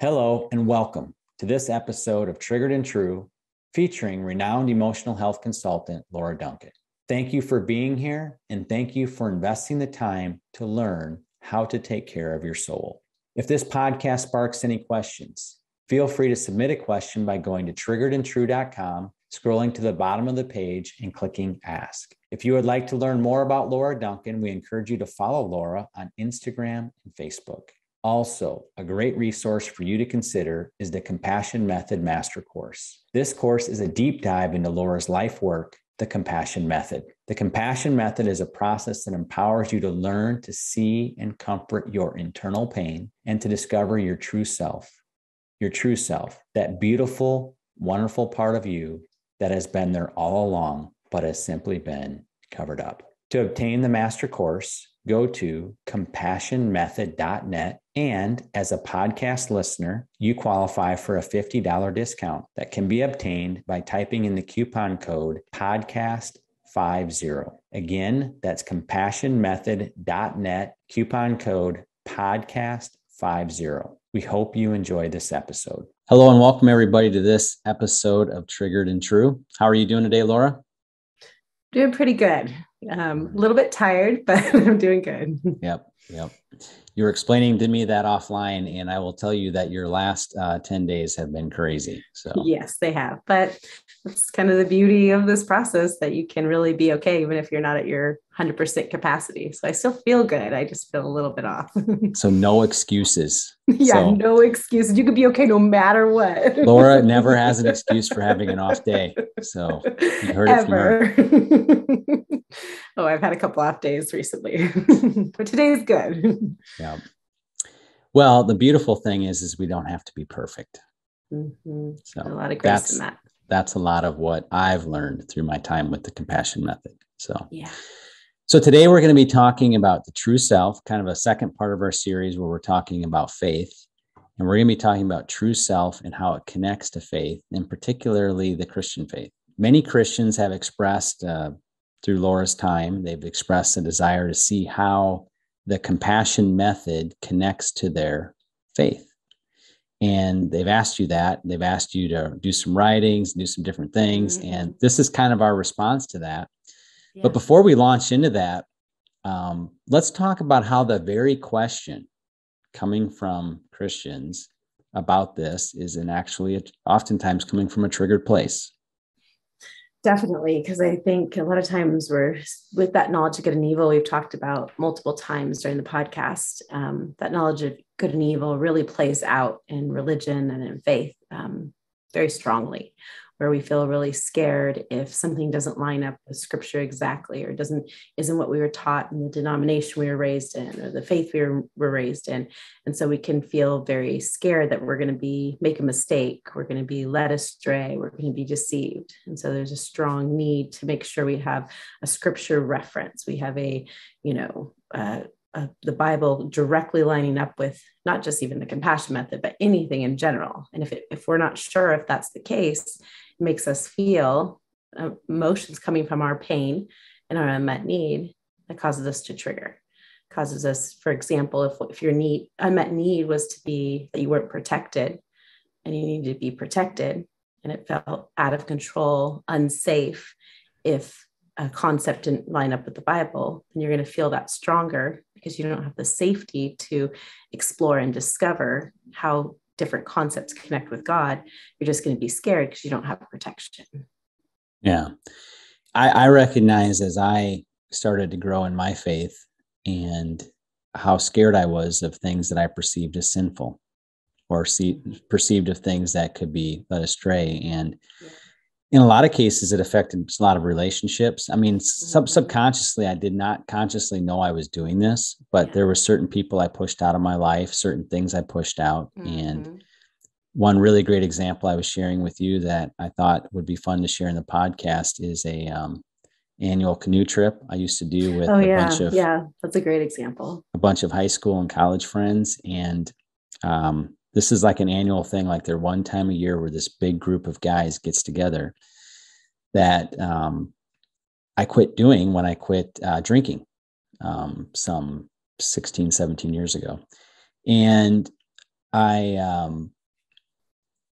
Hello and welcome to this episode of Triggered and True, featuring renowned emotional health consultant Laura Duncan. Thank you for being here, and thank you for investing the time to learn how to take care of your soul. If this podcast sparks any questions, feel free to submit a question by going to triggeredandtrue.com, scrolling to the bottom of the page and clicking Ask. If you would like to learn more about Laura Duncan, we encourage you to follow Laura on Instagram and Facebook. Also, a great resource for you to consider is the Compassion Method Master Course. This course is a deep dive into Laura's life work, the Compassion Method. The Compassion Method is a process that empowers you to learn to see and comfort your internal pain and to discover your true self, that beautiful, wonderful part of you that has been there all along, but has simply been covered up. To obtain the master course, go to compassionmethod.net. And as a podcast listener, you qualify for a $50 discount that can be obtained by typing in the coupon code podcast50. Again, that's compassionmethod.net, coupon code podcast50. We hope you enjoy this episode. Hello and welcome everybody to this episode of Triggered and True. How are you doing today, Laura? Doing pretty good. A little bit tired, but I'm doing good. Yep. You were explaining to me that offline, and I will tell you that your last 10 days have been crazy. So yes, they have. But that's kind of the beauty of this process, that you can really be okay, even if you're not at your 100% capacity. So I still feel good. I just feel a little bit off. So no excuses. No excuses. You could be okay no matter what. Laura never has an excuse for having an off day. So you heard it from her. Oh, I've had a couple off days recently, but today is good. Yeah. Well, the beautiful thing is we don't have to be perfect. Mm-hmm. So a lot of grace in that. That's a lot of what I've learned through my time with the Compassion Method. So today we're going to be talking about the true self, kind of a second part of our series where we're talking about faith. And we're going to be talking about true self and how it connects to faith, and particularly the Christian faith. Many Christians have expressed through Laura's time, they've expressed a desire to see how the Compassion Method connects to their faith. And they've asked you that. They've asked you to do some writings, do some different things. Mm-hmm. And this is kind of our response to that. Yeah. But before we launch into that, let's talk about how the very question coming from Christians about this is oftentimes coming from a triggered place. Definitely, because I think a lot of times we're with that knowledge of good and evil, we've talked about multiple times during the podcast, that knowledge of good and evil really plays out in religion and in faith very strongly, where we feel really scared if something doesn't line up with scripture exactly, or isn't what we were taught in the denomination we were raised in, or the faith we were raised in. And so we can feel very scared that we're going to make a mistake, we're going to be led astray, we're going to be deceived. And so there's a strong need to make sure we have a scripture reference. We have the Bible directly lining up with not just even the Compassion Method, but anything in general. And if we're not sure if that's the case, it makes us feel emotions coming from our pain and our unmet need that causes us to trigger. Causes us, for example, if your unmet need was to be that you weren't protected and you needed to be protected, and it felt out of control, unsafe, if a concept didn't line up with the Bible, then you're going to feel that stronger because you don't have the safety to explore and discover how different concepts connect with God. You're just going to be scared because you don't have protection. Yeah. I recognize as I started to grow in my faith and how scared I was of things that I perceived as sinful, or perceived of things that could be led astray. And in a lot of cases, it affected a lot of relationships. I mean, subconsciously, I did not consciously know I was doing this, but there were certain people I pushed out of my life, certain things I pushed out. Mm-hmm. And one really great example I was sharing with you that I thought would be fun to share in the podcast is a annual canoe trip I used to do with bunch of that's a great example. A bunch of high school and college friends. And this is like an annual thing, like they're one time a year where this big group of guys gets together that I quit doing when I quit drinking some 16, 17 years ago. And I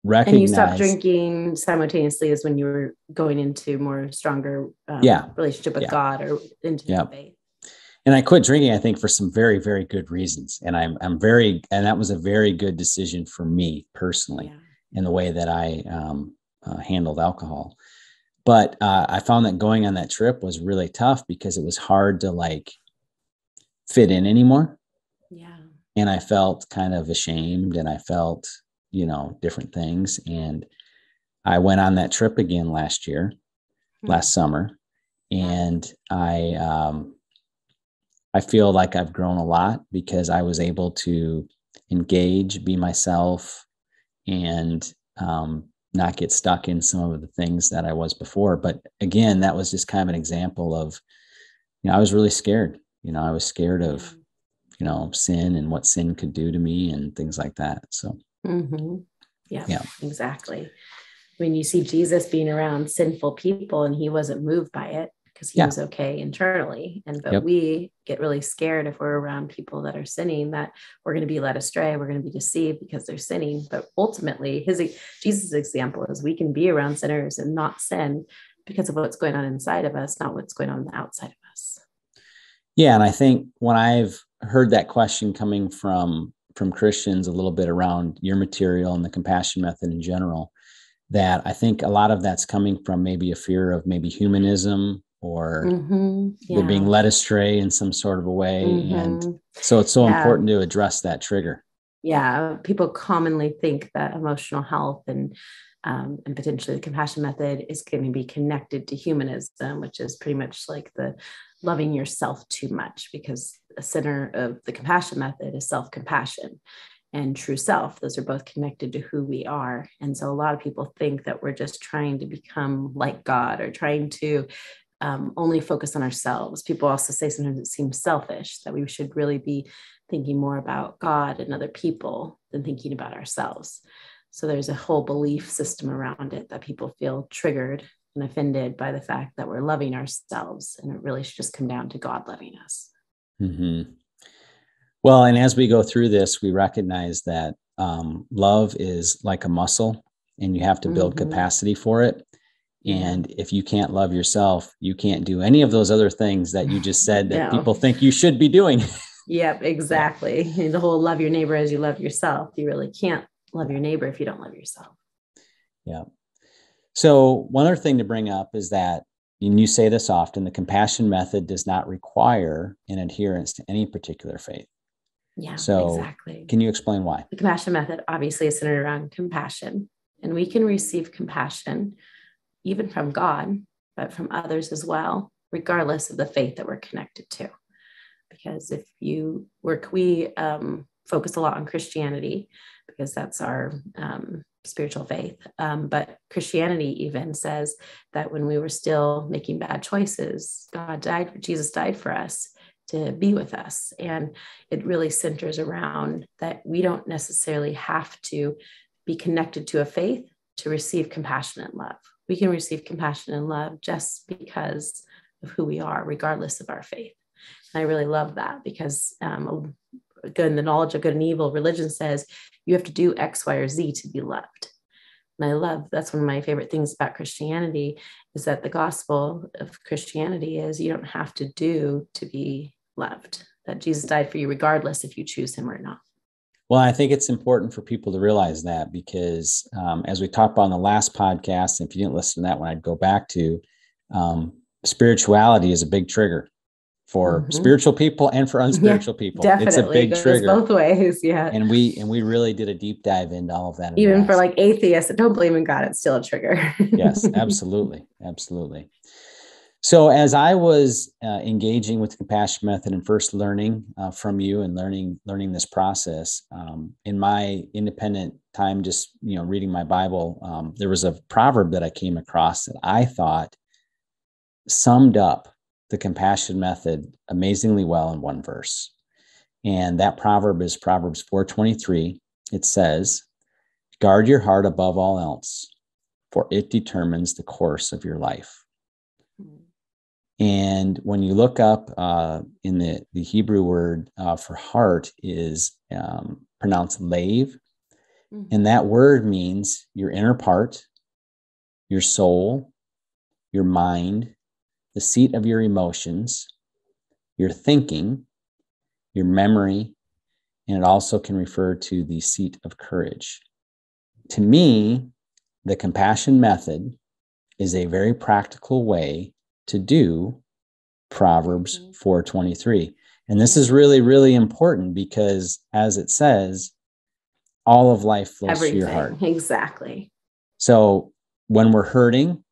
And you stopped recognize, drinking simultaneously as when you were going into more stronger yeah, relationship with yeah, God or into yeah. the faith. And I quit drinking, I think, for some very, very good reasons. And and that was a very good decision for me personally in the way that I handled alcohol. But I found that going on that trip was really tough because it was hard to like fit in anymore. Yeah. And I felt kind of ashamed and I felt, different things. And I went on that trip again last summer. And I feel like I've grown a lot because I was able to engage, be myself, and not get stuck in some of the things that I was before. But again, that was just kind of an example of, I was really scared. I was scared of, sin and what sin could do to me and things like that. So, yeah, exactly. I mean, you see Jesus being around sinful people and he wasn't moved by it because he was okay internally. But we get really scared if we're around people that are sinning, that we're going to be led astray. We're going to be deceived because they're sinning. But ultimately, Jesus' example is we can be around sinners and not sin because of what's going on inside of us, not what's going on the outside of us. Yeah. And I think when I've heard that question coming from Christians a little bit around your material and the compassion method in general, that I think a lot of that's coming from maybe a fear of maybe humanism or they're being led astray in some sort of a way. And so it's so important to address that trigger. Yeah. People commonly think that emotional health and potentially the compassion method is going to be connected to humanism, which is pretty much like the loving yourself too much, because the center of the compassion method is self-compassion and true self. Those are both connected to who we are. And so a lot of people think that we're just trying to become like God or trying to only focus on ourselves. People also say sometimes it seems selfish, that we should really be thinking more about God and other people than thinking about ourselves. So there's a whole belief system around it that people feel triggered and offended by the fact that we're loving ourselves. And it really should just come down to God loving us. Mm-hmm. Well, and as we go through this, we recognize that love is like a muscle and you have to build capacity for it. And if you can't love yourself, you can't do any of those other things that you just said that people think you should be doing. Yep, exactly. Yeah. The whole love your neighbor as you love yourself. You really can't love your neighbor if you don't love yourself. Yeah. So one other thing to bring up is that, and you say this often, the compassion method does not require an adherence to any particular faith. Yeah, so exactly. Can you explain why? The compassion method obviously is centered around compassion, and we can receive compassion even from God, but from others as well, regardless of the faith that we're connected to. Because if you work, we focus a lot on Christianity because that's our spiritual faith. But Christianity even says that when we were still making bad choices, Jesus died for us to be with us. And it really centers around that we don't necessarily have to be connected to a faith to receive compassionate love. We can receive compassion and love just because of who we are, regardless of our faith. And I really love that because good, the knowledge of good and evil, religion says you have to do X, Y, or Z to be loved. And I love, that's one of my favorite things about Christianity is that the gospel of Christianity is you don't have to do to be loved, that Jesus died for you regardless if you choose him or not. Well, I think it's important for people to realize that because as we talked about on the last podcast, and if you didn't listen to that one, I'd go back to spirituality is a big trigger for spiritual people and for unspiritual people. Definitely. It's a big trigger both ways. Yeah. And we really did a deep dive into all of that. Even for like atheists that don't believe in God, it's still a trigger. Yes, absolutely. Absolutely. So as I was engaging with the compassion method and first learning from you and learning this process in my independent time, just, reading my Bible, there was a proverb that I came across that I thought summed up the compassion method amazingly well in one verse. And that proverb is Proverbs 4:23. It says, "Guard your heart above all else, for it determines the course of your life." And when you look up in the Hebrew word for heart is pronounced lave, Mhm. And that word means your inner part, your soul, your mind, the seat of your emotions, your thinking, your memory, and it also can refer to the seat of courage. To me, the compassion method is a very practical way to do Proverbs 4:23. And this is really, really important because, as it says, all of life flows through your heart. Everything. Exactly. So when we're hurting,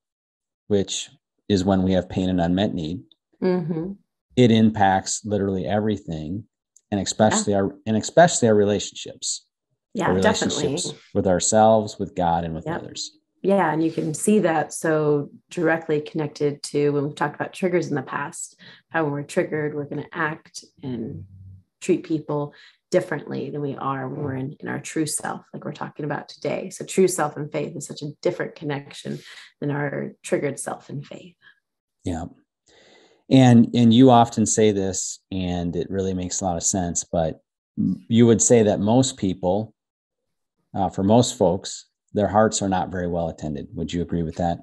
which is when we have pain and unmet need, Mm-hmm. it impacts literally everything, and especially our relationships. Yeah, Our relationships definitely. with ourselves, with God, and with Yep. others. Yeah. And you can see that so directly connected to when we've talked about triggers in the past, how when we're triggered, we're going to act and treat people differently than we are when we're in our true self, like we're talking about today. So true self and faith is such a different connection than our triggered self and faith. Yeah. And you often say this, and it really makes a lot of sense, but you would say that most people, for most folks, their hearts are not very well attended. Would you agree with that?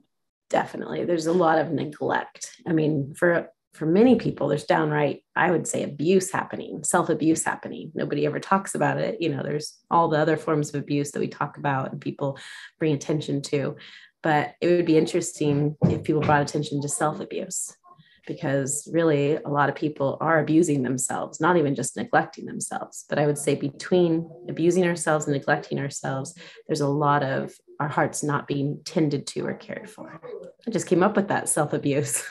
Definitely. There's a lot of neglect. I mean, for many people, there's downright, I would say, abuse happening, self-abuse happening. Nobody ever talks about it. There's all the other forms of abuse that we talk about and people bring attention to. But it would be interesting if people brought attention to self-abuse, because really a lot of people are abusing themselves, not even just neglecting themselves. But I would say between abusing ourselves and neglecting ourselves, there's a lot of our hearts not being tended to or cared for. I just came up with that self-abuse.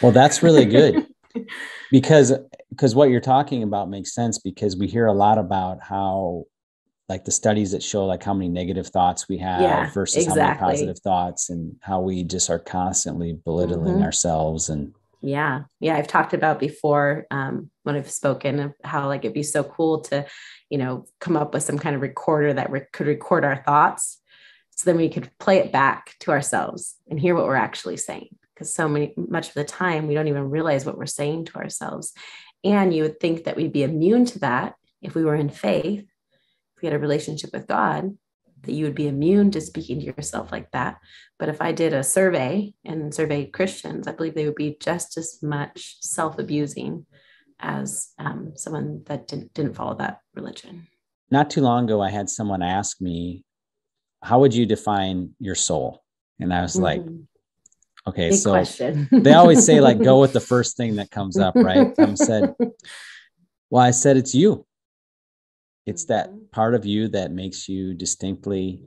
Well, that's really good because what you're talking about makes sense, because we hear a lot about how, like, the studies that show like how many negative thoughts we have versus how many positive thoughts, and how we just are constantly belittling ourselves. And yeah, I've talked about before when I've spoken of how like it'd be so cool to, come up with some kind of recorder that could record our thoughts, so then we could play it back to ourselves and hear what we're actually saying. Because much of the time we don't even realize what we're saying to ourselves. And you would think that we'd be immune to that if we were in faith, if we had a relationship with God, that you would be immune to speaking to yourself like that. But if I did a survey and surveyed Christians, I believe they would be just as much self-abusing as someone that didn't follow that religion. not too long ago, I had someone ask me, how would you define your soul? And I was like, okay, big so question. They always say, like, go with the first thing that comes up, right? I said, it's you. It's that part of you that makes you distinctly,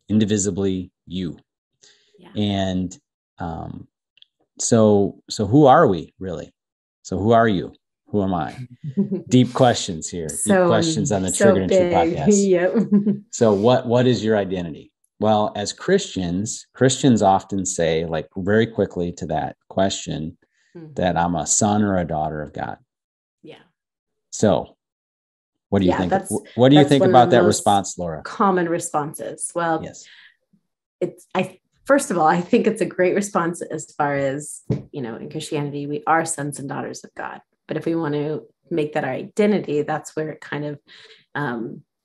indivisibly you. Yeah. And so who are we really? So who are you? Who am I? Deep questions here. Deep questions on the Triggered and True podcast. Yep. So what is your identity? Well, as Christians often say, like, very quickly to that question, that I'm a son or a daughter of God. Yeah. So what do you think? What do you that's think about that response, Laura? Common responses. Well, yes. First of all, I think it's a great response as far as, in Christianity, we are sons and daughters of God. But if we want to make that our identity, that's where it kind of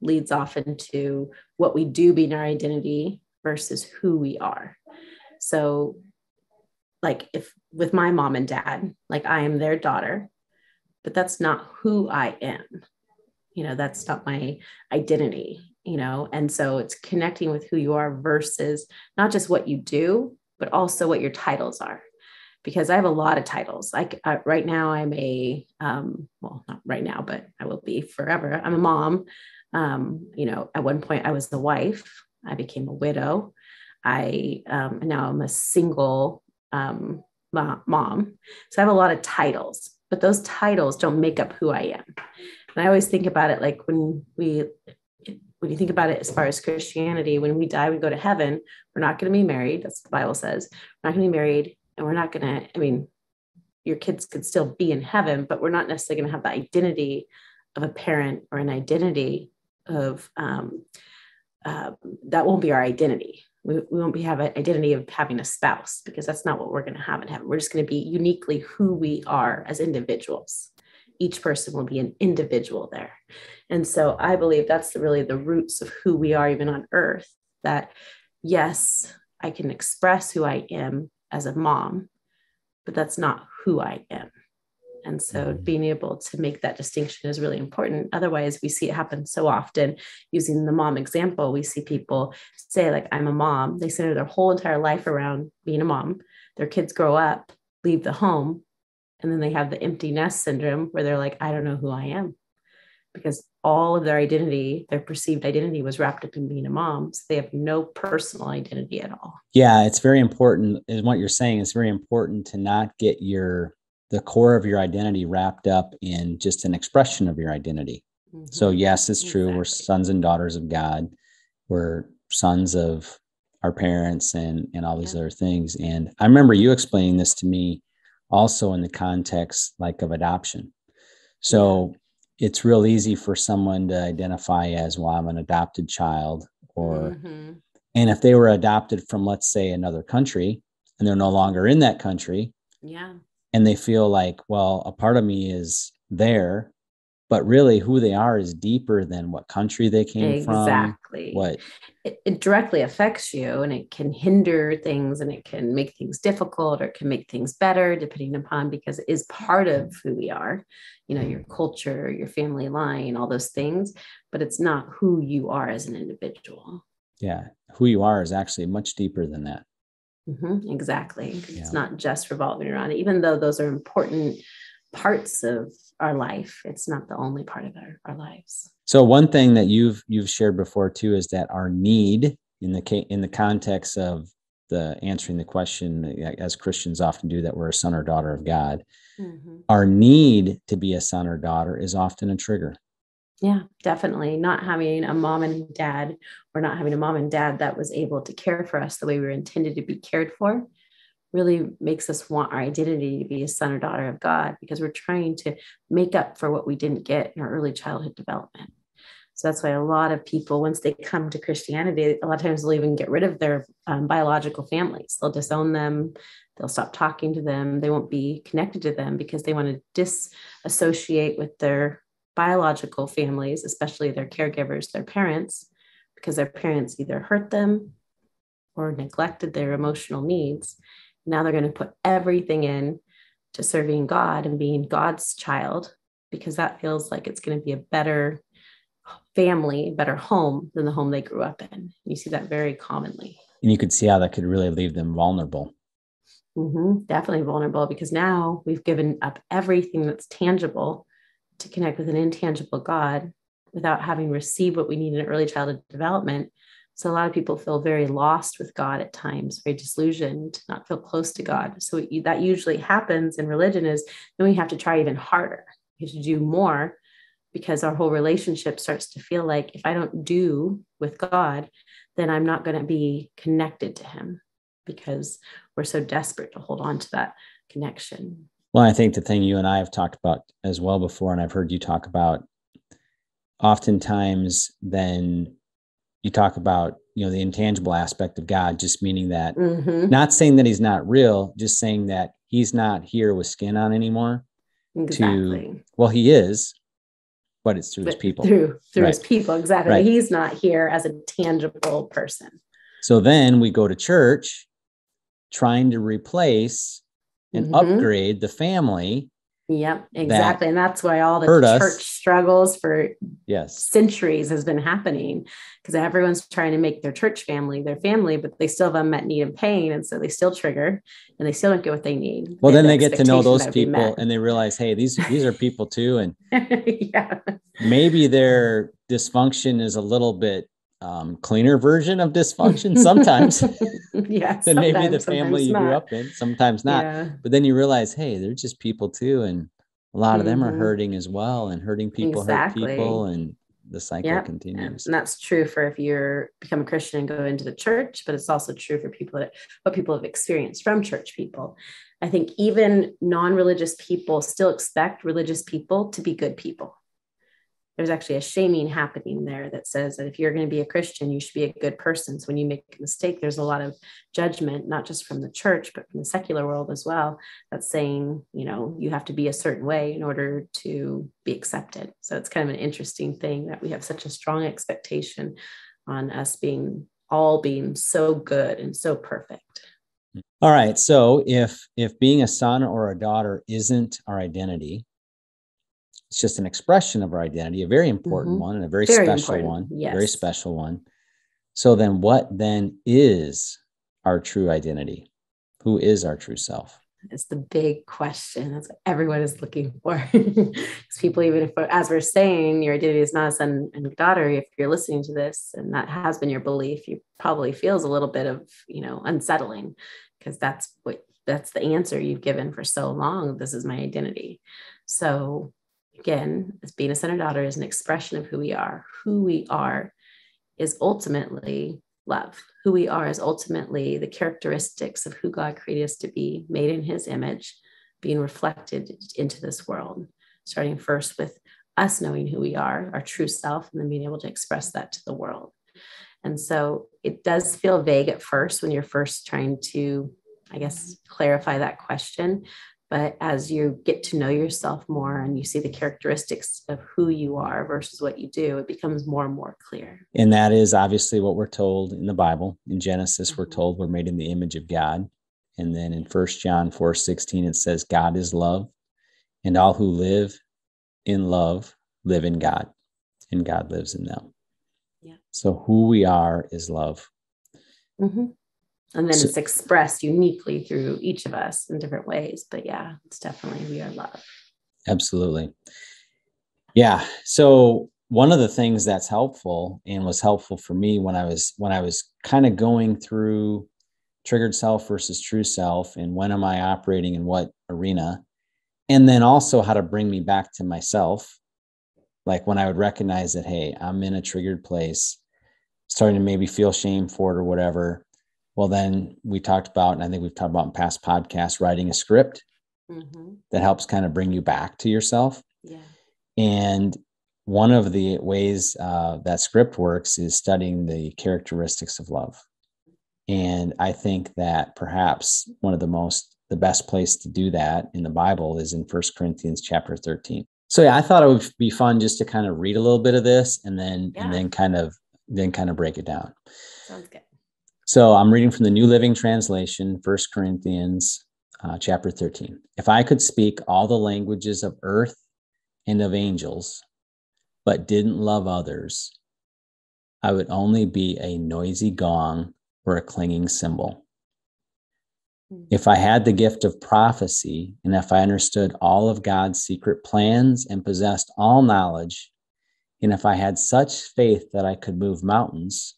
leads off into what we do being our identity versus who we are. So, like, if with my mom and dad, like, I am their daughter, but that's not who I am. That's not my identity, and so it's connecting with who you are versus not just what you do, but also what your titles are. Because I have a lot of titles. Like right now I'm well, not right now, but I will be forever. I'm a mom. At one point I was the wife. I became a widow. Now I'm a single mom. So I have a lot of titles, but those titles don't make up who I am. And I always think about it like when you think about it as far as Christianity, when we die, we go to heaven. We're not going to be married. That's what the Bible says. We're not going to be married, and we're not going to, your kids could still be in heaven, but we're not necessarily going to have the identity of a parent or an identity of, that won't be our identity. We won't have an identity of having a spouse, because that's not what we're going to have in heaven. We're just going to be uniquely who we are as individuals. Each person will be an individual there. And so I believe that's really the roots of who we are, even on earth, that yes, I can express who I am as a mom, but that's not who I am. And so being able to make that distinction is really important. Otherwise, we see it happen so often. Using the mom example, we see people say, like, I'm a mom. They center their whole entire life around being a mom. Their kids grow up, leave the home, and then they have the empty nest syndrome where they're like, I don't know who I am, because all of their identity, their perceived identity, was wrapped up in being a mom. So they have no personal identity at all. Yeah, it's very important. Is what you're saying. It's very important to not get the core of your identity wrapped up in just an expression of your identity. Mm-hmm. So yes, it's true. Exactly. We're sons and daughters of God. We're sons of our parents and all these other things. And I remember you explaining this to me also in the context like of adoption. So it's real easy for someone to identify as, well, I'm an adopted child, or, and if they were adopted from, let's say, another country and they're no longer in that country. Yeah. And they feel like, well, a part of me is there, but really who they are is deeper than what country they came from. Exactly. It directly affects you, and it can hinder things, and it can make things difficult, or it can make things better depending upon, because it is part of who we are, your culture, your family line, all those things, but it's not who you are as an individual. Yeah. Who you are is actually much deeper than that. Exactly. It's not just revolving around it. Even though those are important parts of our life, it's not the only part of our lives. So one thing that you've shared before too is that our need in the context of the answering the question, as Christians often do, that we're a son or daughter of God. Our need to be a son or daughter is often a trigger. Yeah, definitely. Not having a mom and dad, or not having a mom and dad that was able to care for us the way we were intended to be cared for, really makes us want our identity to be a son or daughter of God, because we're trying to make up for what we didn't get in our early childhood development. So that's why a lot of people, once they come to Christianity, a lot of times they'll even get rid of their biological families. They'll disown them. They'll stop talking to them. They won't be connected to them because they want to disassociate with their biological families, especially their caregivers, their parents, because their parents either hurt them or neglected their emotional needs. Now they're going to put everything in to serving God and being God's child, because that feels like it's going to be a better family, better home than the home they grew up in. You see that very commonly. And you could see how that could really leave them vulnerable. Definitely vulnerable, because now we've given up everything that's tangible to connect with an intangible God without having received what we need in early childhood development. So a lot of people feel very lost with God at times, very disillusioned, not feel close to God. So that usually happens in religion, is then we have to try even harder. We have to do more, because our whole relationship starts to feel like, if I don't do with God, then I'm not going to be connected to him, because we're so desperate to hold on to that connection. Well, I think the thing you and I have talked about as well before, and I've heard you talk about, oftentimes then you talk about, the intangible aspect of God, just meaning that, not saying that he's not real, just saying that he's not here with skin on anymore. Exactly. Well, he is, but it's through his people. Through his people, exactly. Right. He's not here as a tangible person. So then we go to church trying to replace and upgrade the family. Yep, exactly. And that's why all the church struggles for centuries has been happening, because everyone's trying to make their church family their family, but they still have unmet need and pain. And so they still trigger, and they still don't get what they need. Well, then they get to know those people, and they realize, hey, these are people too. And maybe their dysfunction is a little bit cleaner version of dysfunction sometimes. Than maybe the family you grew up in, sometimes not. But then you realize, hey, they're just people too, and a lot of them are hurting as well, and hurting people hurt people, and the cycle continues. And that's true for if you're become a Christian and go into the church, but it's also true for what people have experienced from church people. I think even non-religious people still expect religious people to be good people. there's actually a shaming happening there that says that if you're going to be a Christian, you should be a good person. So when you make a mistake, there's a lot of judgment, not just from the church, but from the secular world as well, that's saying, you have to be a certain way in order to be accepted. So it's kind of an interesting thing that we have such a strong expectation on us being so good and so perfect. All right. So if being a son or a daughter isn't our identity, it's just an expression of our identity, a very important one and a very special one, yes. very special one. So then what then is our true identity? Who is our true self? It's the big question. That's what everyone is looking for. Because people, even if, as we're saying, your identity is not a son and a daughter, if you're listening to this and that has been your belief, you probably feels a little bit of, unsettling, because that's the answer you've given for so long. This is my identity. So again, as being a son or daughter is an expression of who we are. Who we are is ultimately love. Who we are is ultimately the characteristics of who God created us to be, made in his image, being reflected into this world, starting first with us knowing who we are, our true self, and then being able to express that to the world. And so it does feel vague at first when you're first trying to, clarify that question. But as you get to know yourself more and you see the characteristics of who you are versus what you do, it becomes more and more clear. And that is obviously what we're told in the Bible. In Genesis, we're told we're made in the image of God. And then in 1 John 4:16, it says, God is love, and all who live in love live in God, and God lives in them. Yeah. So who we are is love. Mm-hmm. And then it's expressed uniquely through each of us in different ways. But yeah, it's definitely, we are love. Absolutely. Yeah. So one of the things that's helpful and was helpful for me when I was kind of going through triggered self versus true self, and when am I operating in what arena, and then also how to bring me back to myself. Like when I would recognize that, hey, I'm in a triggered place, starting to maybe feel shame for it or whatever. Well, then we talked about, and I think we've talked about in past podcasts, writing a script that helps kind of bring you back to yourself. Yeah. And one of the ways that script works is studying the characteristics of love. And I think that perhaps one of the best place to do that in the Bible is in 1 Corinthians chapter 13. So yeah, I thought it would be fun just to kind of read a little bit of this and then kind of break it down. Sounds good. So I'm reading from the New Living Translation, 1 Corinthians chapter 13. If I could speak all the languages of earth and of angels, but didn't love others, I would only be a noisy gong or a clanging cymbal. If I had the gift of prophecy, and if I understood all of God's secret plans and possessed all knowledge, and if I had such faith that I could move mountains,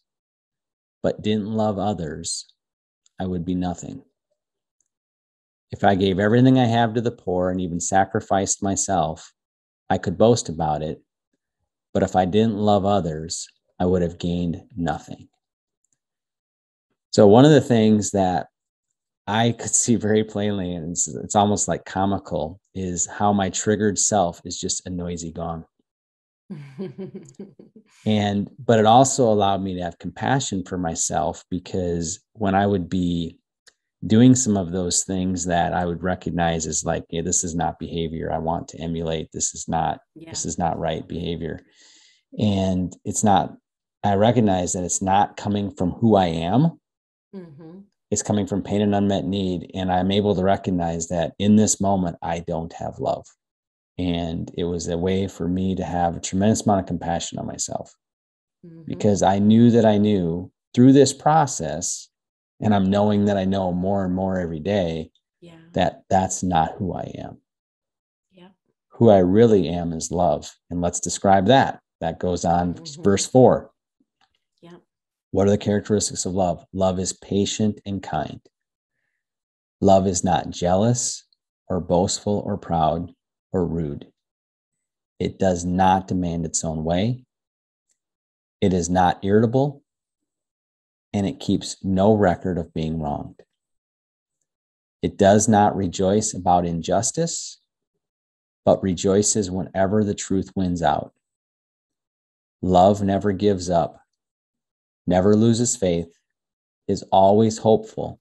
but didn't love others, I would be nothing. If I gave everything I have to the poor and even sacrificed myself, I could boast about it. But if I didn't love others, I would have gained nothing. So one of the things that I could see very plainly, and it's almost like comical, is how my triggered self is just a noisy gong. But it also allowed me to have compassion for myself, because when I would be doing some of those things that I would recognize as like, yeah, this is not behavior I want to emulate. This is not right behavior. And I recognize that it's not coming from who I am. It's coming from pain and unmet need. And I'm able to recognize that in this moment, I don't have love. And it was a way for me to have a tremendous amount of compassion on myself, because I knew that I knew through this process, and I'm knowing that I know more and more every day, that that's not who I am. Who I really am is love. And let's describe that. That goes on, verse 4. What are the characteristics of love? Love is patient and kind. Love is not jealous or boastful or proud or rude. It does not demand its own way. It is not irritable, and it keeps no record of being wronged. It does not rejoice about injustice, but rejoices whenever the truth wins out. Love never gives up, never loses faith, is always hopeful,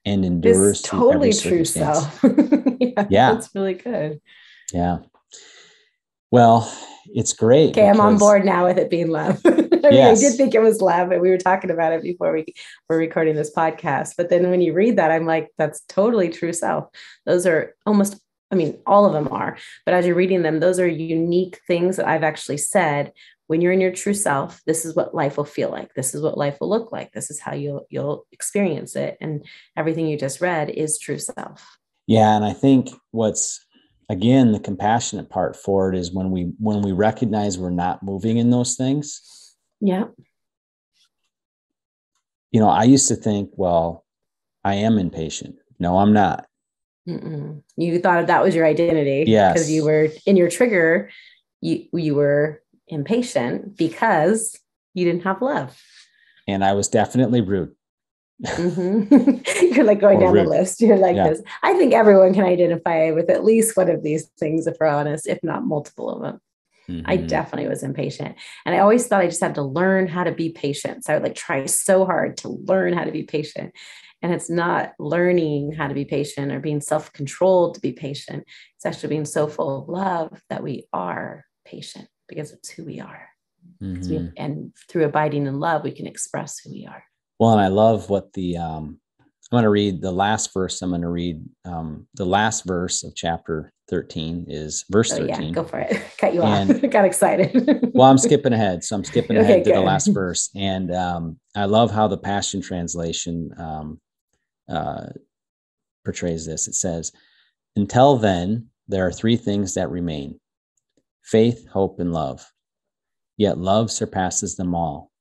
and This endures through every totally true circumstance. self. Yeah, Yeah. that's really good. Yeah. Well, it's great Okay, I'm on because, board now with it being love. I mean, I did yes. think it was love, and we were talking about it before we were recording this podcast. But then when you read that, I'm like, that's totally true self. Those are almost, I mean, all of them are. But as you're reading them, those are unique things that I've actually said. When you're in your true self, this is what life will feel like. This is what life will look like. This is how you'll experience it. And everything you just read is true self. Yeah. And I think again, the compassionate part for it is when we recognize we're not moving in those things. Yeah. I used to think, well, I am impatient. No, I'm not. Mm-mm. You thought that was your identity because you Yes. were in your trigger. You were impatient because you didn't have love. And I was definitely rude. Mm-hmm. You're like going Or down the rude. list. You're like Yeah. this. I think everyone can identify with at least one of these things, if we're honest, if not multiple of them. I Mm-hmm. definitely was impatient. And I always thought I just had to learn how to be patient. So I would like try so hard to learn how to be patient. And it's not learning how to be patient or being self-controlled to be patient. It's actually being so full of love that we are patient because it's who we are. Mm-hmm. And through abiding in love, we can express who we are. Well, and I love what I'm going to read the last verse. I'm going to read the last verse of chapter 13 is verse 13. Yeah, go for it. Cut you And, off. Got excited. Well, I'm skipping ahead. So I'm skipping ahead Okay, to the good. last verse. And I love how the Passion Translation portrays this. It says, "Until then, there are three things that remain: faith, hope, and love. Yet love surpasses them all.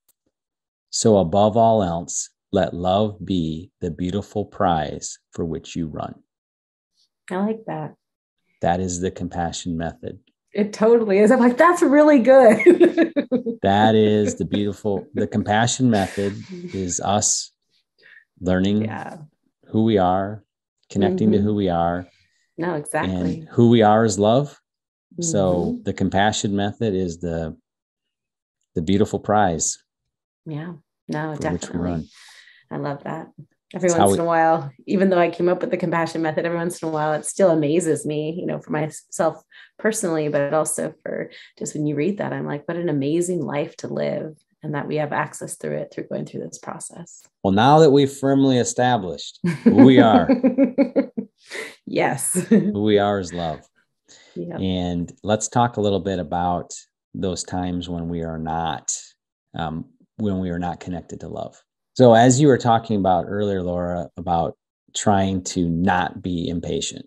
So above all else, let love be the beautiful prize for which you run." I like that. That is the compassion method. It totally is. I'm like, that's really good. That is the compassion method is us learning who we are, connecting to who we are. No, exactly. And who we are is love. Mm-hmm. So the compassion method is the beautiful prize. Yeah, no, for which we definitely. run. I love that. Every once in a while, even though I came up with the compassion method, every once in a while, it still amazes me, for myself personally, but also for just when you read that, I'm like, what an amazing life to live, and that we have access through it, through going through this process. Well, now that we've firmly established who we are, yes, who we are is love. Yep. And let's talk a little bit about those times when we are not connected to love. So as you were talking about earlier, Laura, about trying to not be impatient,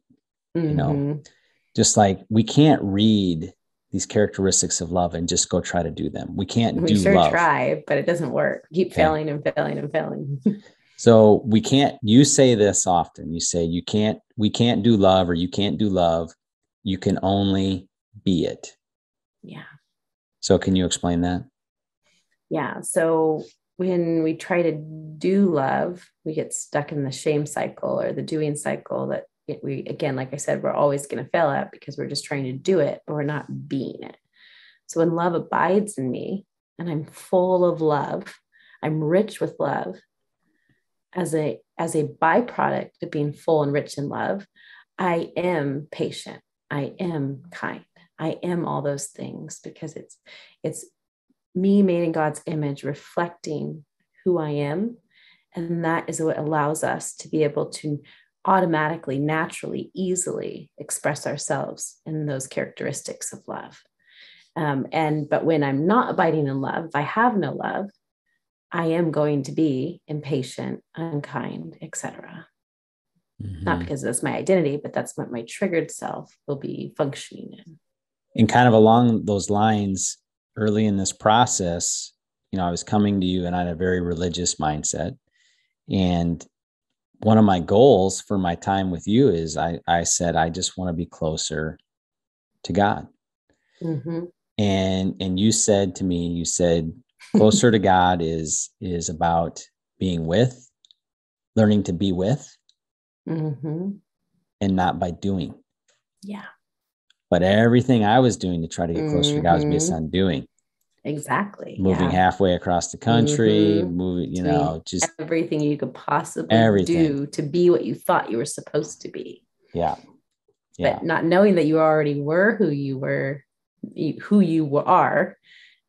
just like we can't read these characteristics of love and just go try to do them. We can't do love. Try, but it doesn't work. Keep failing and failing and failing. So we can't, you say this often, you say we can't do love, or you can't do love. You can only be it. Yeah. So can you explain that? Yeah. So when we try to do love, we get stuck in the shame cycle or the doing cycle that we, again, like I said, we're always going to fail at because we're just trying to do it, but we're not being it. So when love abides in me and I'm full of love, I'm rich with love as a byproduct of being full and rich in love, I am patient. I am kind. I am all those things because it's me made in God's image, reflecting who I am. And that is what allows us to be able to automatically, naturally, easily express ourselves in those characteristics of love. But when I'm not abiding in love, if I have no love, I am going to be impatient, unkind, etc. Not because that's my identity, but that's what my triggered self will be functioning in. And kind of along those lines, early in this process, I was coming to you and I had a very religious mindset. And one of my goals for my time with you is I said, I just want to be closer to God. Mm-hmm. And you said to me, closer to God is about being with, learning to be with, and not by doing. Yeah. But everything I was doing to try to get closer to God was based on doing. Exactly. moving Yeah. halfway across the country, Mm-hmm. moving, Doing just everything you could possibly everything. do to be what you thought you were supposed to be. Yeah. Yeah. But not knowing that you already were who you were, who you are,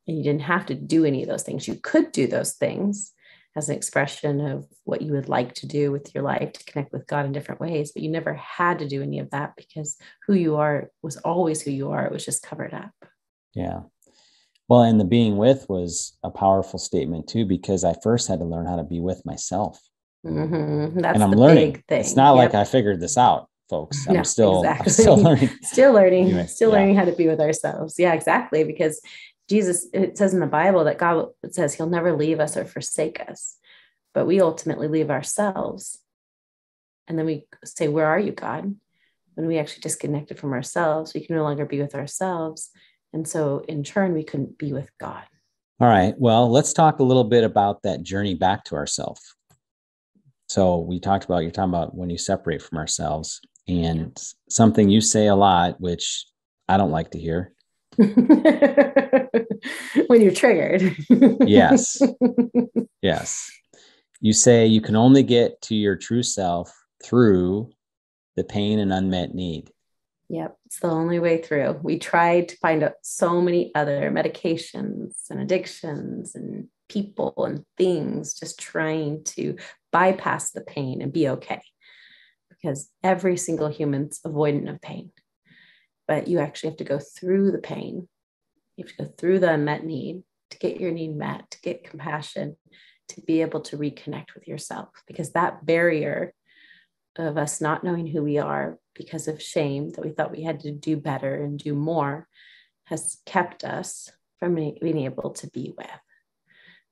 and you didn't have to do any of those things. You could do those things as an expression of what you would like to do with your life to connect with God in different ways, but you never had to do any of that because who you are was always who you are. It was just covered up. Yeah. Well, and the being with was a powerful statement too, because I first had to learn how to be with myself. Mm-hmm. That's And I'm the learning. big thing. It's not like I figured this out, folks. I'm No, still exactly. learning. Still learning, Anyway, still yeah. learning how to be with ourselves. Yeah, exactly. Because Jesus, it says in the Bible that God, it says he'll never leave us or forsake us, but we ultimately leave ourselves. And then we say, where are you, God? When we actually disconnected from ourselves, we can no longer be with ourselves. And so in turn, we couldn't be with God. All right. Well, let's talk a little bit about that journey back to ourselves. So you're talking about when you separate from ourselves, and something you say a lot, which I don't like to hear. When you're triggered. Yes. Yes. You say you can only get to your true self through the pain and unmet need. Yep, it's the only way through. We tried to find out so many other medications and addictions and people and things, just trying to bypass the pain and be okay. Because every single human's avoidant of pain. But you actually have to go through the pain. You have to go through the unmet need to get your need met, to get compassion, to be able to reconnect with yourself. Because that barrier of us not knowing who we are because of shame that we thought we had to do better and do more has kept us from being able to be with.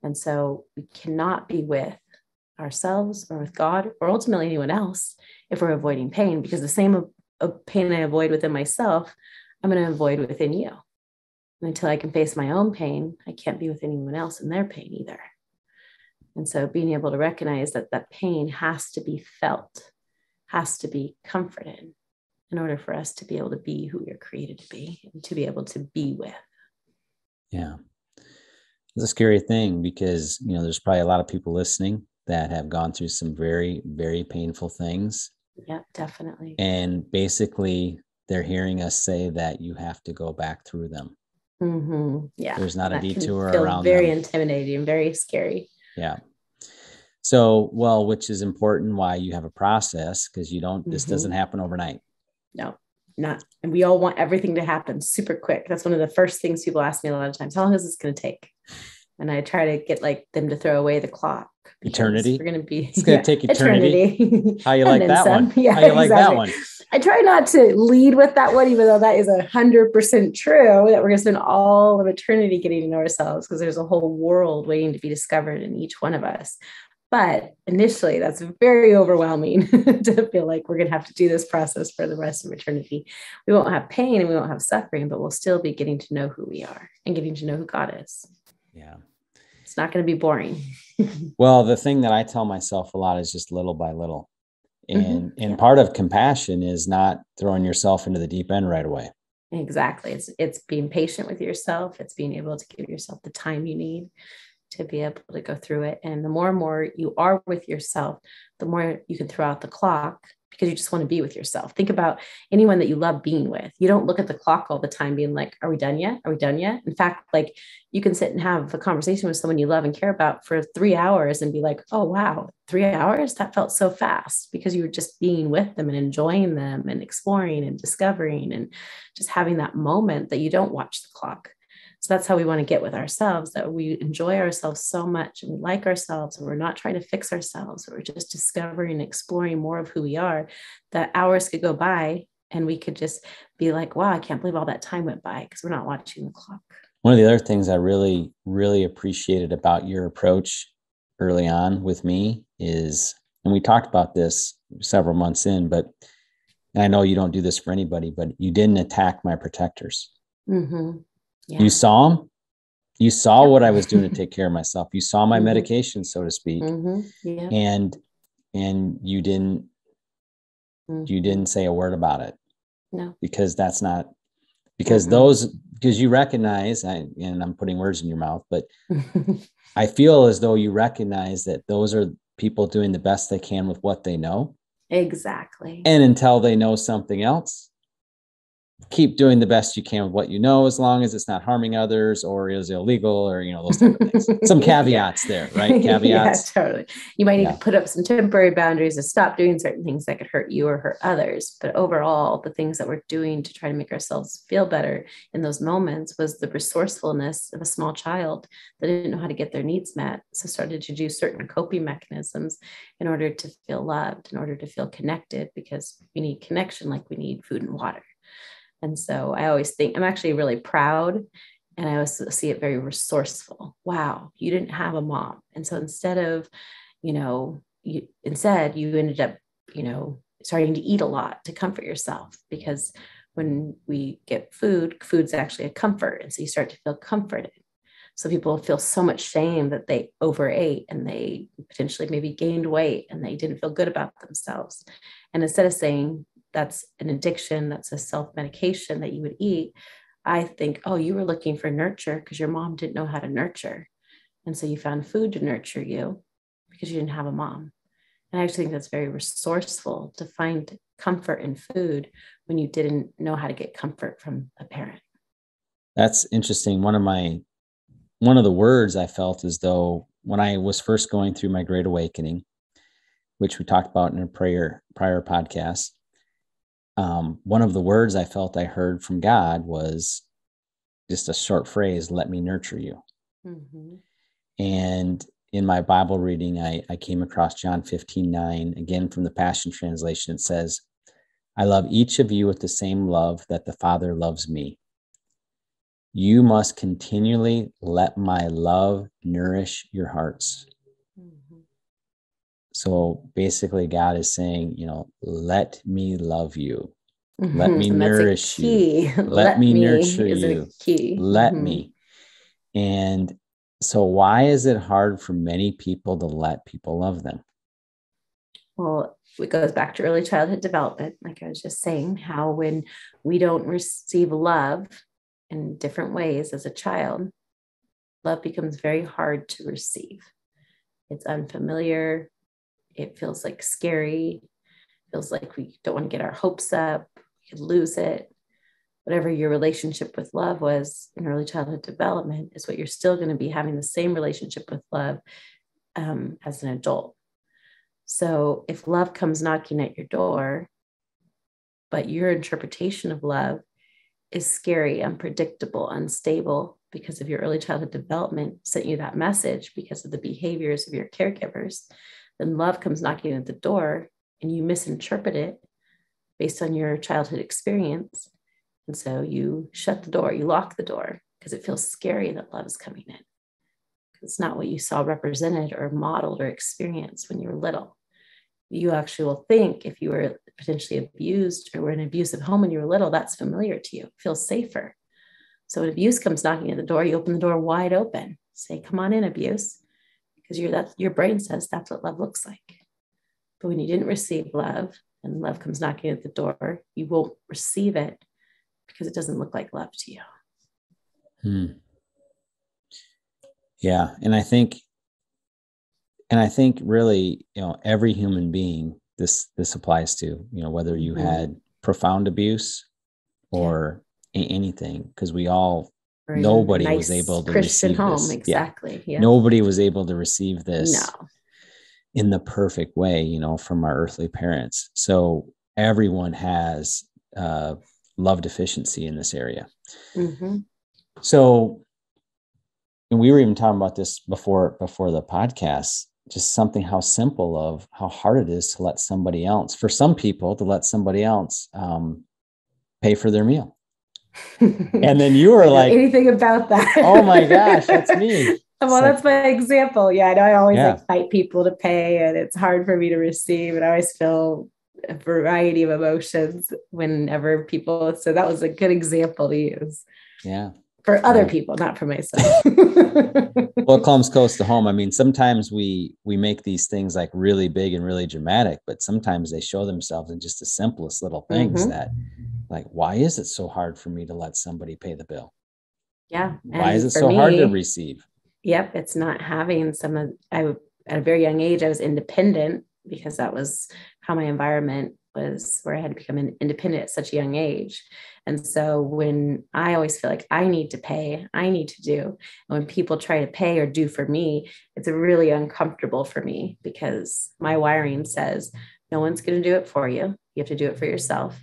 And so we cannot be with ourselves or with God or ultimately anyone else if we're avoiding pain, because the same pain I avoid within myself, I'm going to avoid within you. And until I can face my own pain, I can't be with anyone else in their pain either. And so being able to recognize that that pain has to be felt, has to be comforted in order for us to be able to be who we're created to be and to be able to be with. Yeah. It's a scary thing because, there's probably a lot of people listening that have gone through some very, very painful things. Yeah, definitely. And basically they're hearing us say that you have to go back through them. Mm-hmm. Yeah. There's not a detour feel around very them. intimidating, very scary. Yeah. So, which is important why you have a process, because this doesn't happen overnight. No, not. And we all want everything to happen super quick. That's one of the first things people ask me a lot of times. How long is this going to take? And I try to get them to throw away the clock. Eternity. We're going to be. It's going to take eternity. How you like that some. one? Yeah, How you like that one? I try not to lead with that one, even though that is 100% true, that we're going to spend all of eternity getting to know ourselves, because there's a whole world waiting to be discovered in each one of us. But initially, that's very overwhelming to feel like we're going to have to do this process for the rest of eternity. We won't have pain and we won't have suffering, but we'll still be getting to know who we are and getting to know who God is. Yeah. It's not going to be boring. Well, the thing that I tell myself a lot is just little by little. And part of compassion is not throwing yourself into the deep end right away. Exactly. It's being patient with yourself. It's being able to give yourself the time you need to be able to go through it. And the more and more you are with yourself, the more you can throw out the clock, because you just want to be with yourself. Think about anyone that you love being with. You don't look at the clock all the time being like, are we done yet? Are we done yet? In fact, you can sit and have a conversation with someone you love and care about for 3 hours and be like, oh, wow, 3 hours? That felt so fast, because you were just being with them and enjoying them and exploring and discovering and just having that moment that you don't watch the clock. So that's how we want to get with ourselves, that we enjoy ourselves so much and we like ourselves, and we're not trying to fix ourselves. We're just discovering and exploring more of who we are, that hours could go by and we could just be like, wow, I can't believe all that time went by, because we're not watching the clock. One of the other things I really, really appreciated about your approach early on with me is, and we talked about this several months in, but I know you don't do this for anybody, but you didn't attack my protectors. Mm-hmm. Yeah. You saw them. You saw what I was doing to take care of myself. You saw my medication, so to speak. Yeah. And you didn't say a word about it. No. Because that's not because because you recognize, and I'm putting words in your mouth, but I feel as though you recognize that those are people doing the best they can with what they know. Exactly. And until they know something else, keep doing the best you can with what you know, as long as it's not harming others or is illegal or, those type of things. Some caveats there, right? Caveats. Yeah, totally. You might need to put up some temporary boundaries to stop doing certain things that could hurt you or hurt others. But overall, the things that we're doing to try to make ourselves feel better in those moments was the resourcefulness of a small child that didn't know how to get their needs met. So started to do certain coping mechanisms in order to feel loved, in order to feel connected, because we need connection like we need food and water. And so I always think I'm actually really proud, and I always see it very resourceful. Wow, you didn't have a mom. And so instead of, you ended up, starting to eat a lot to comfort yourself, because when we get food's actually a comfort. And so you start to feel comforted. So people feel so much shame that they overate and they potentially maybe gained weight and they didn't feel good about themselves. And instead of saying, that's an addiction, that's a self-medication that you would eat, I think, oh, you were looking for nurture because your mom didn't know how to nurture. And so you found food to nurture you because you didn't have a mom. And I actually think that's very resourceful to find comfort in food when you didn't know how to get comfort from a parent. That's interesting. One of the words I felt as though when I was first going through my Great Awakening, which we talked about in a prior podcast, one of the words I felt I heard from God was just a short phrase, let me nurture you. Mm-hmm. And in my Bible reading, I came across John 15:9, again from the Passion Translation. It says, I love each of you with the same love that the Father loves me. You must continually let my love nourish your hearts. Mm-hmm. So basically, God is saying, let me love you. Mm-hmm. Let me nourish you. Let me nurture you. Let me. And so why is it hard for many people to let people love them? Well, it goes back to early childhood development. Like I was just saying, how when we don't receive love in different ways as a child, love becomes very hard to receive. It's unfamiliar. It feels like scary. It feels like we don't want to get our hopes up. We could lose it. Whatever your relationship with love was in early childhood development is what you're still going to be having the same relationship with love as an adult. So if love comes knocking at your door, but your interpretation of love is scary, unpredictable, unstable because of your early childhood development sent you that message because of the behaviors of your caregivers, then love comes knocking at the door and you misinterpret it based on your childhood experience. And so you shut the door, you lock the door because it feels scary that love is coming in. It's not what you saw represented or modeled or experienced when you were little. You actually will think if you were potentially abused or were in an abusive home when you were little, that's familiar to you. It feels safer. So when abuse comes knocking at the door, you open the door wide open. Say, come on in, abuse. Because your brain says that's what love looks like. But when you didn't receive love and love comes knocking at the door, you won't receive it because it doesn't look like love to you. Yeah. And I think really, every human being, this applies to, whether you had profound abuse or anything, because we all, nobody was able to Christian receive home. This. Exactly. Yeah. Nobody was able to receive this in the perfect way, from our earthly parents. So everyone has love deficiency in this area. Mm-hmm. So, and we were even talking about this before the podcast, just something how simple of how hard it is to let somebody else, for some people, to let somebody else pay for their meal. And then you were like, anything about that? Oh my gosh, that's me. Well, that's my example. Yeah, I know I always fight people to pay, and it's hard for me to receive. And I always feel a variety of emotions whenever people. So that was a good example to use. Yeah. For other people, not for myself. Well, it comes close to home. I mean, sometimes we make these things like really big and really dramatic, but sometimes they show themselves in just the simplest little things that Like, why is it so hard for me to let somebody pay the bill? Yeah. Why is And it for so hard to me, receive? yep, it's not having at a very young age, I was independent because that was how my environment was, where I had to become independent at such a young age. And so when I always feel like I need to pay, I need to do, and when people try to pay or do for me, it's really uncomfortable for me because my wiring says, no one's going to do it for you. You have to do it for yourself.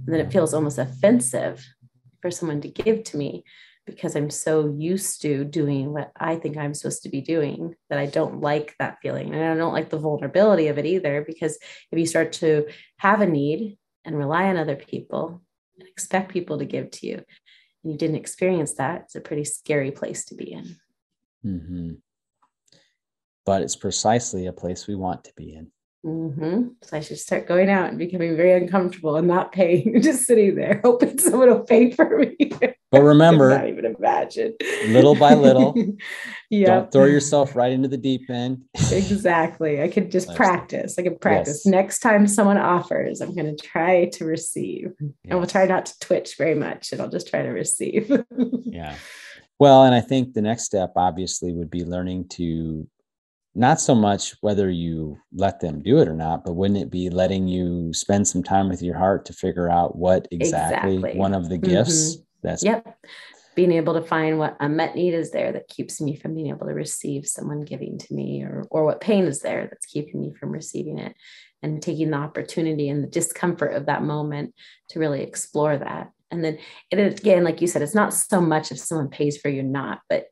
And then it feels almost offensive for someone to give to me because I'm so used to doing what I think I'm supposed to be doing that I don't like that feeling. And I don't like the vulnerability of it either, because if you start to have a need and rely on other people and expect people to give to you, and you didn't experience that, it's a pretty scary place to be in. Mm-hmm. But it's precisely a place we want to be in. Mm-hmm. So I should start going out and becoming very uncomfortable and not paying, just sitting there hoping someone will pay for me. But remember, I cannot even imagine. Little by little, Yep. Don't throw yourself right into the deep end. Exactly. I could just practice. I could practice. Yes. Next time someone offers, I'm going to try to receive. Yes. And we'll try not to twitch very much, and I'll just try to receive. Yeah. Well, and I think the next step obviously would be learning to, not so much whether you let them do it or not, but wouldn't it be letting you spend some time with your heart to figure out what exactly one of the gifts that's. Yep. Being able to find what unmet need is there that keeps me from being able to receive someone giving to me, or what pain is there that's keeping me from receiving it, and taking the opportunity and the discomfort of that moment to really explore that. And then again, like you said, it's not so much if someone pays for you or not, but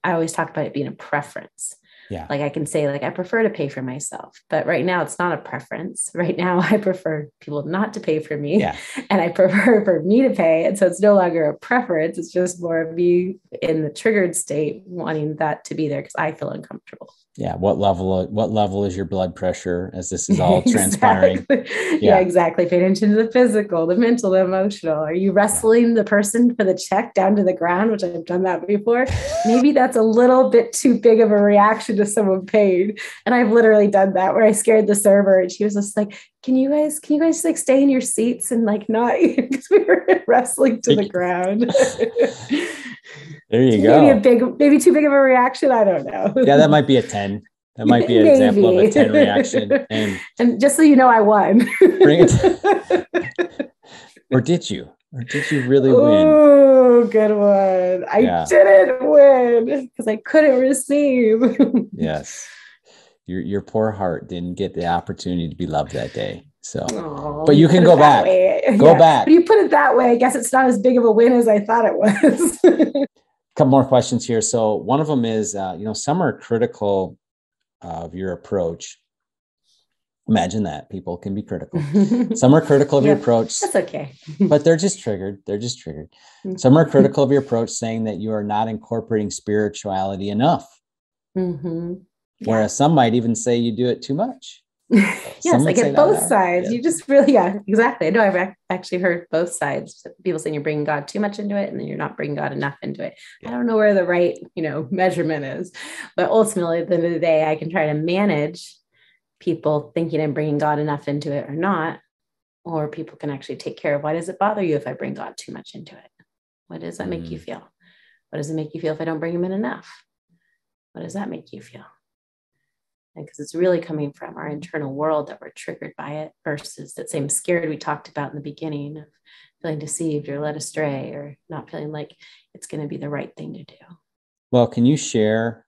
I always talk about it being a preference. Yeah. Like I can say, like, I prefer to pay for myself, but right now it's not a preference. Right now, I prefer people not to pay for me, and I prefer for me to pay. And so it's no longer a preference. It's just more of me in the triggered state, wanting that to be there because I feel uncomfortable. Yeah. What level is your blood pressure as this is all transpiring? Yeah, exactly. Pay attention to the physical, the mental, the emotional. Are you wrestling the person for the check down to the ground, which I've done that before? Maybe that's a little bit too big of a reaction to someone paid. And I've literally done that where I scared the server and she was just like, can you guys like stay in your seats and like not, because we were wrestling to the ground. There you go. Maybe too big of a reaction. I don't know. Yeah, that might be a 10. That might be an example of a 10 reaction. And just so you know, I won. Bring it. Or did you really win? Oh, good one. I didn't win because I couldn't receive. Yes. Your poor heart didn't get the opportunity to be loved that day. So, but you can go back. Go back. But you put it that way. I guess it's not as big of a win as I thought it was. A couple more questions here. So one of them is, some are critical of your approach. Imagine that people can be critical. Some are critical of your approach. That's okay. But they're just triggered. Some are critical of your approch, saying that you are not incorporating spirituality enough. Whereas some might even say you do it too much. Yes, I get both sides. You just really, exactly. I know I've actually heard both sides. People saying you're bringing God too much into it, and then you're not bringing God enough into it. I don't know where the right, measurement is, but ultimately at the end of the day, I can try to manage people thinking I'm bringing God enough into it or not, or people can actually take care of, why does it bother you if I bring God too much into it? What does that make you feel? What does it make you feel if I don't bring him in enough? What does that make you feel? Because it's really coming from our internal world that we're triggered by it, versus that same scared we talked about in the beginning of feeling deceived or led astray or not feeling like it's going to be the right thing to do. Well, can you share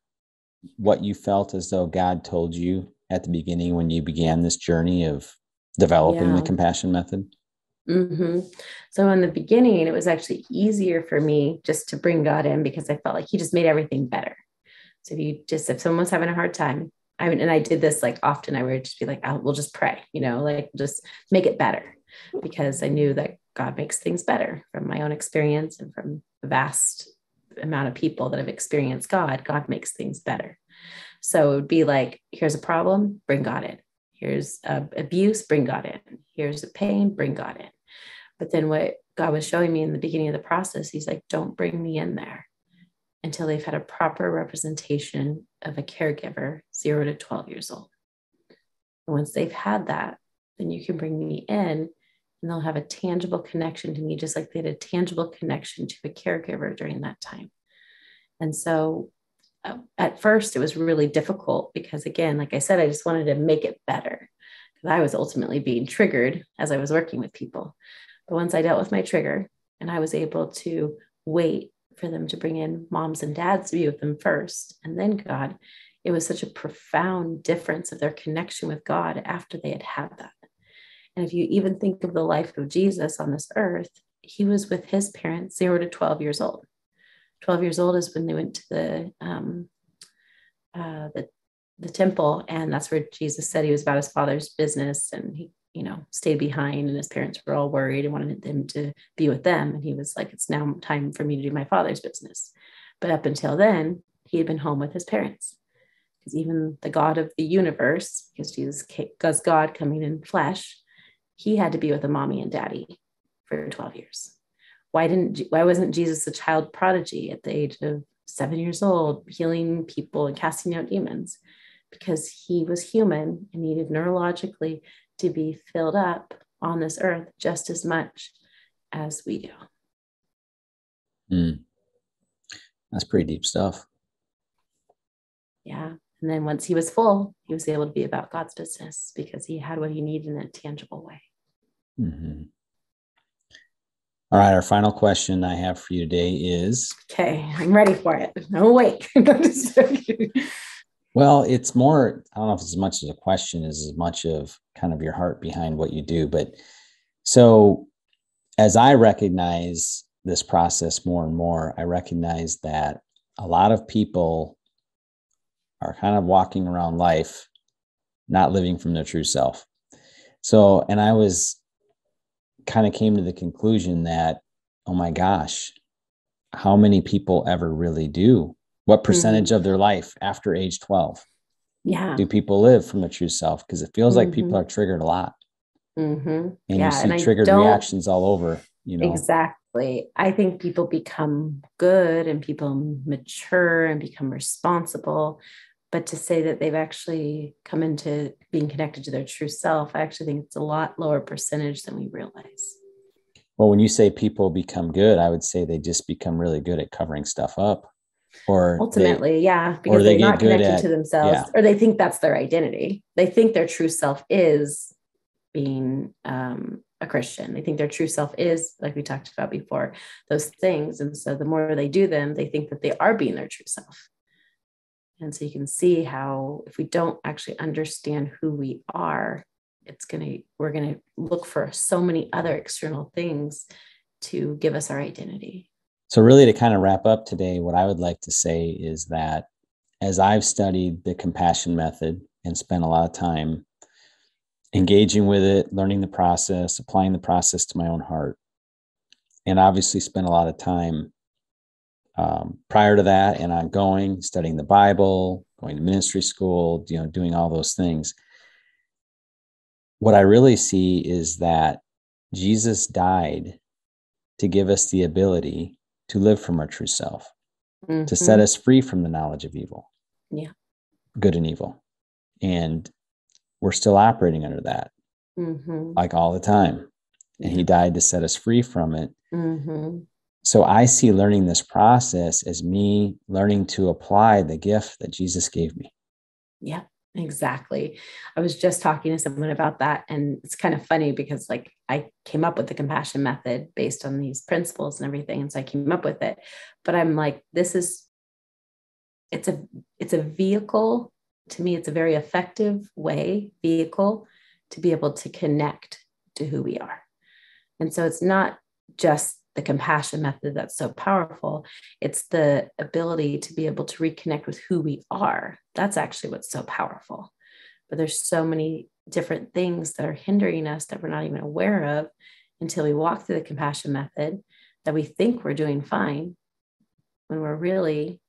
what you felt as though God told you at the beginning when you began this journey of developing the compassion method? So in the beginning, it was actually easier for me just to bring God in because I felt like he just made everything better. So if someone was having a hard time, and I did this like often, I would just be like, we'll just pray, just make it better, because I knew that God makes things better from my own experience and from the vast amount of people that have experienced God. God makes things better. So it would be like, here's a problem, bring God in. Here's abuse, bring God in. Here's a pain, bring God in. But then what God was showing me in the beginning of the process, he's like, don't bring me in there until they've had a proper representation of a caregiver, 0 to 12 years old. And once they've had that, then you can bring me in, and and they'll have a tangible connection to me, just like they had a tangible connection to a caregiver during that time. And so at first it was really difficult because, again, like I said, I just wanted to make it better because I was ultimately being triggered as I was working with people. But once I dealt with my trigger and I was able to wait for them to bring in moms and dads to be with them first, and then God, it was such a profound difference of their connection with God after they had that. And if you even think of the life of Jesus on this earth, he was with his parents 0 to 12 years old. 12 years old is when they went to the temple, and that's where Jesus said he was about his father's business, and he, stayed behind, and his parents were all worried and wanted him to be with them. And he was like, it's now time for me to do my father's business. But up until then, he had been home with his parents, because even the God of the universe, because Jesus was God coming in flesh, he had to be with a mommy and daddy for 12 years. Why wasn't Jesus a child prodigy at the age of 7 years old, healing people and casting out demons? Because he was human and needed neurologically to be filled up on this earth just as much as we do. That's pretty deep stuff. Yeah. And then once he was full, he was able to be about God's business because he had what he needed in a tangible way. Mm-hmm. All right. Our final question I have for you today is... Okay, I'm ready for it. I'm awake. Well, it's more, I don't know if it's as much as a question as much of kind of your heart behind what you do. But so as I recognize this process more and more, I recognize that a lot of people are kind of walking around life not living from their true self. So, and I was kind of came to the conclusion that, oh my gosh, how many people ever really do? What percentage of their life after age 12 do people live from their true self? Because it feels like people are triggered a lot. And you see triggered reactions all over, Exactly. I think people become good and people mature and become responsible. But to say that they've actually come into being connected to their true self, I actually think it's a lot lower percentage than we realize. Well, when you say people become good, I would say they just become really good at covering stuff up. Or ultimately, because they're not connected to themselves, or they think that's their identity. They think their true self is being a Christian. They think their true self is, like we talked about before, those things. And so the more they do them, they think that they are being their true self. And so you can see how if we don't actually understand who we are, we're going to look for so many other external things to give us our identity. So really, to kind of wrap up today, what I would like to say is that as I've studied the compassion method and spent a lot of time engaging with it, learning the process, applying the process to my own heart, and obviously spent a lot of time prior to that and ongoing, studying the Bible, going to ministry school, doing all those things. What I really see is that Jesus died to give us the ability to live from our true self, to set us free from the knowledge of evil, good and evil. And we're still operating under that, like all the time. And he died to set us free from it. So I see learning this process as me learning to apply the gift that Jesus gave me. Yeah, exactly. I was just talking to someone about that. And it's kind of funny because I came up with the compassion method based on these principles and everything. And so I came up with it, but I'm like, it's a vehicle. To me, it's a very effective vehicle to be able to connect to who we are. And so it's not just the compassion method that's so powerful. It's the ability to be able to reconnect with who we are. That's actually what's so powerful. But there's so many different things that are hindering us that we're not even aware of until we walk through the compassion method, that we think we're doing fine when we're really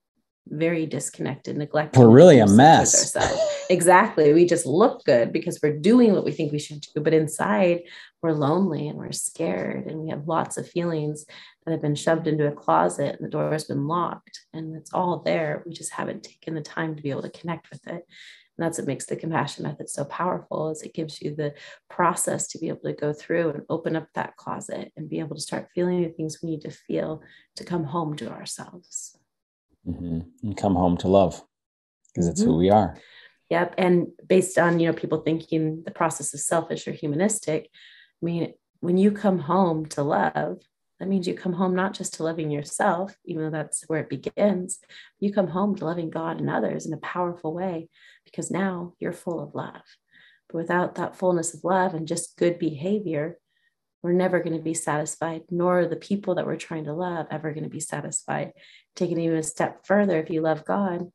very disconnected, neglected. We're really a mess. Exactly. We just look good because we're doing what we think we should do. But inside, we're lonely and we're scared and we have lots of feelings that have been shoved into a closet and the door has been locked and it's all there. We just haven't taken the time to be able to connect with it. And that's what makes the compassion method so powerful, is it gives you the process to be able to go through and open up that closet and be able to start feeling the things we need to feel to come home to ourselves. And come home to love, because it's who we are. Yep. And based on, people thinking the process is selfish or humanistic, I mean, when you come home to love, that means you come home not just to loving yourself, even though that's where it begins. You come home to loving God and others in a powerful way, because now you're full of love. But without that fullness of love and just good behavior, we're never going to be satisfied, nor are the people that we're trying to love ever going to be satisfied. Taking it even a step further, if you love God,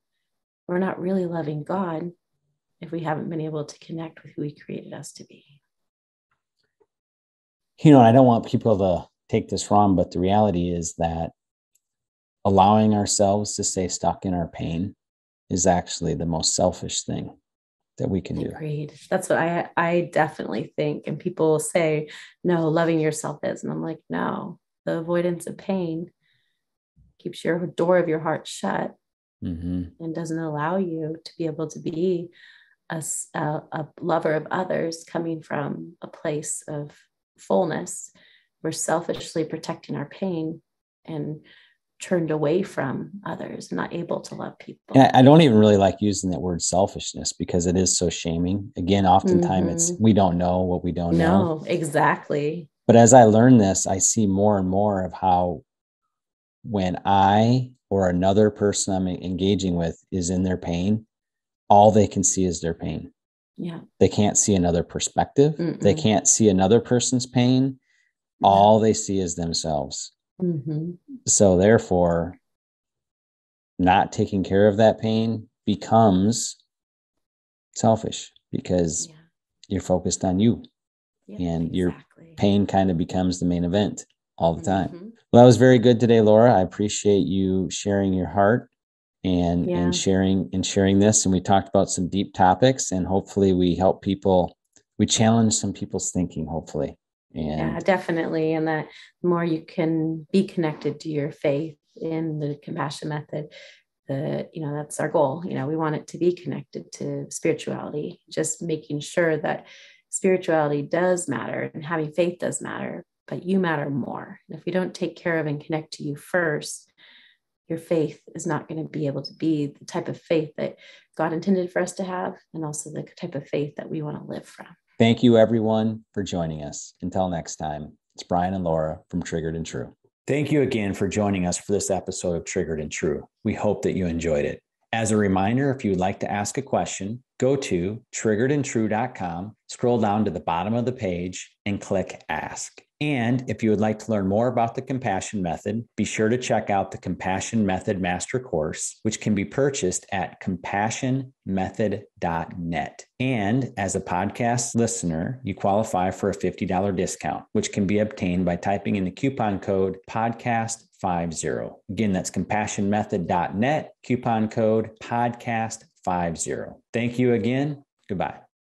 we're not really loving God if we haven't been able to connect with who He created us to be. I don't want people to take this wrong, but the reality is that allowing ourselves to stay stuck in our pain is actually the most selfish thing that we can do. Agreed. That's what I definitely think. And people will say, no, loving yourself is. And I'm like, no, the avoidance of pain keeps your door of your heart shut and doesn't allow you to be able to be a lover of others coming from a place of fullness. We're selfishly protecting our pain and turned away from others, not able to love people. I don't even really like using that word selfishness, because it is so shaming. Again, oftentimes it's, we don't know what we don't know. No, exactly. But as I learn this, I see more and more of how when I or another person I'm engaging with is in their pain, all they can see is their pain. Yeah. They can't see another perspective. They can't see another person's pain. All they see is themselves. So therefore, not taking care of that pain becomes selfish, because you're focused on you, and your pain kind of becomes the main event all the time. Well, that was very good today, Laura. I appreciate you sharing your heart and sharing this. And we talked about some deep topics, and hopefully we help people. We challenge some people's thinking, hopefully. And definitely. And that the more you can be connected to your faith in the compassion method, that's our goal. We want it to be connected to spirituality, just making sure that spirituality does matter and having faith does matter, but you matter more. And if we don't take care of and connect to you first, your faith is not going to be able to be the type of faith that God intended for us to have, and also the type of faith that we want to live from. Thank you, everyone, for joining us. Until next time, it's Brian and Laura from Triggered and True. Thank you again for joining us for this episode of Triggered and True. We hope that you enjoyed it. As a reminder, if you would like to ask a question, go to triggeredandtrue.com, scroll down to the bottom of the page, and click Ask. And if you would like to learn more about the Compassion Method, be sure to check out the Compassion Method Master Course, which can be purchased at compassionmethod.net. And as a podcast listener, you qualify for a $50 discount, which can be obtained by typing in the coupon code podcast50. Again, that's compassionmethod.net, coupon code podcast50. Thank you again. Goodbye.